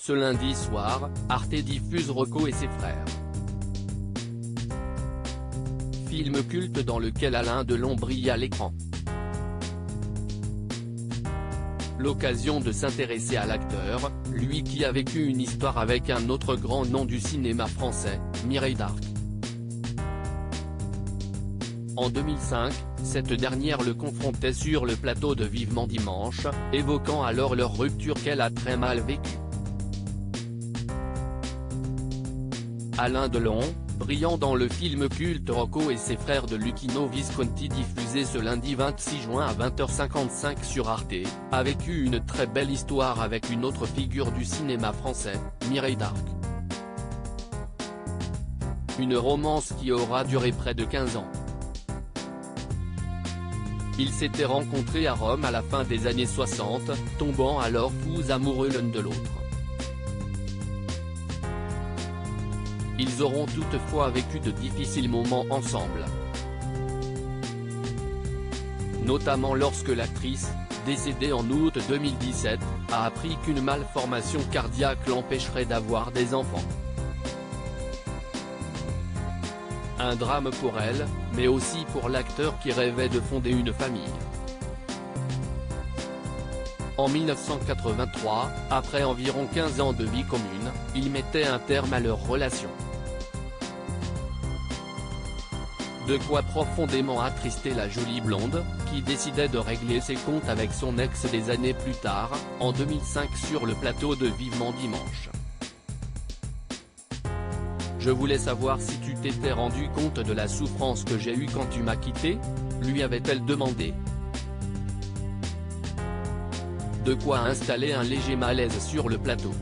Ce lundi soir, Arte diffuse Rocco et ses frères. Film culte dans lequel Alain Delon brille à l'écran. L'occasion de s'intéresser à l'acteur, lui qui a vécu une histoire avec un autre grand nom du cinéma français, Mireille d'Arc. En 2005, cette dernière le confrontait sur le plateau de Vivement Dimanche, évoquant alors leur rupture qu'elle a très mal vécue. Alain Delon, brillant dans le film culte Rocco et ses frères de Luchino Visconti diffusé ce lundi 26 juin à 20h55 sur Arte, a vécu une très belle histoire avec une autre figure du cinéma français, Mireille d'Arc. Une romance qui aura duré près de 15 ans. Ils s'étaient rencontrés à Rome à la fin des années 60, tombant alors fous amoureux l'un de l'autre. Ils auront toutefois vécu de difficiles moments ensemble. Notamment lorsque l'actrice, décédée en août 2017, a appris qu'une malformation cardiaque l'empêcherait d'avoir des enfants. Un drame pour elle, mais aussi pour l'acteur qui rêvait de fonder une famille. En 1983, après environ 15 ans de vie commune, ils mettaient un terme à leur relation. De quoi profondément attrister la jolie blonde, qui décidait de régler ses comptes avec son ex des années plus tard, en 2005 sur le plateau de Vivement Dimanche. Je voulais savoir si tu t'étais rendu compte de la souffrance que j'ai eue quand tu m'as quitté, lui avait-elle demandé. De quoi installer un léger malaise sur le plateau.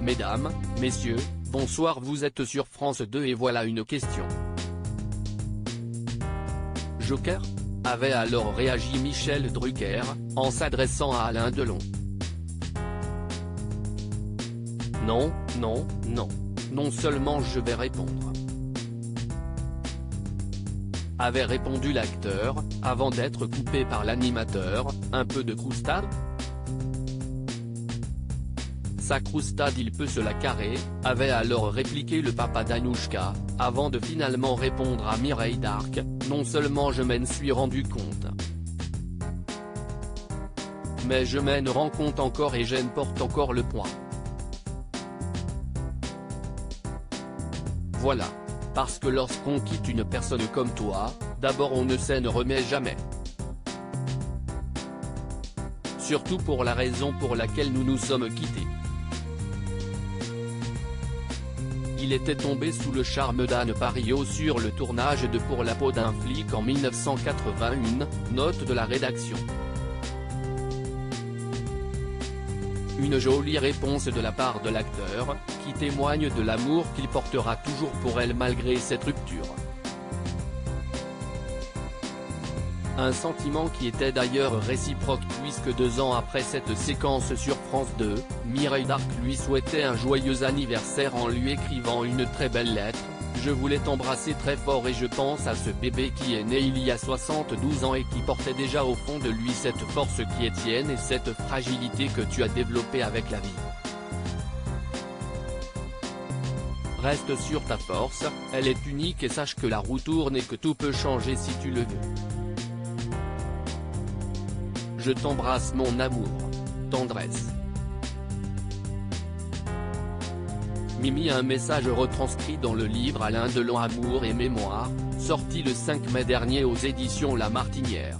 Mesdames, messieurs, bonsoir, vous êtes sur France 2 et voilà une question. Joker ? Avait alors réagi Michel Drucker, en s'adressant à Alain Delon. Non, non, non. Non seulement je vais répondre. Avait répondu l'acteur, avant d'être coupé par l'animateur, un peu de croustade ? Sa croustade il peut se la carrer, avait alors répliqué le papa d'Anouchka, avant de finalement répondre à Mireille d'Arc, non seulement je m'en suis rendu compte. Mais je m'en rends compte encore et j'en porte encore le poids. Voilà. Parce que lorsqu'on quitte une personne comme toi, d'abord on ne s'en remet jamais. Surtout pour la raison pour laquelle nous nous sommes quittés. Il était tombé sous le charme d'Anne Parillo sur le tournage de Pour la peau d'un flic en 1981, note de la rédaction. Une jolie réponse de la part de l'acteur, qui témoigne de l'amour qu'il portera toujours pour elle malgré cette rupture. Un sentiment qui était d'ailleurs réciproque puisque 2 ans après cette séquence sur France 2, Mireille d'Arc lui souhaitait un joyeux anniversaire en lui écrivant une très belle lettre. Je voulais t'embrasser très fort et je pense à ce bébé qui est né il y a 72 ans et qui portait déjà au fond de lui cette force qui est tienne et cette fragilité que tu as développée avec la vie. Reste sur ta force, elle est unique et sache que la roue tourne et que tout peut changer si tu le veux. Je t'embrasse mon amour. Tendresse. Mimi, un message retranscrit dans le livre Alain Delon Amour et Mémoire, sorti le 5 mai dernier aux éditions La Martinière.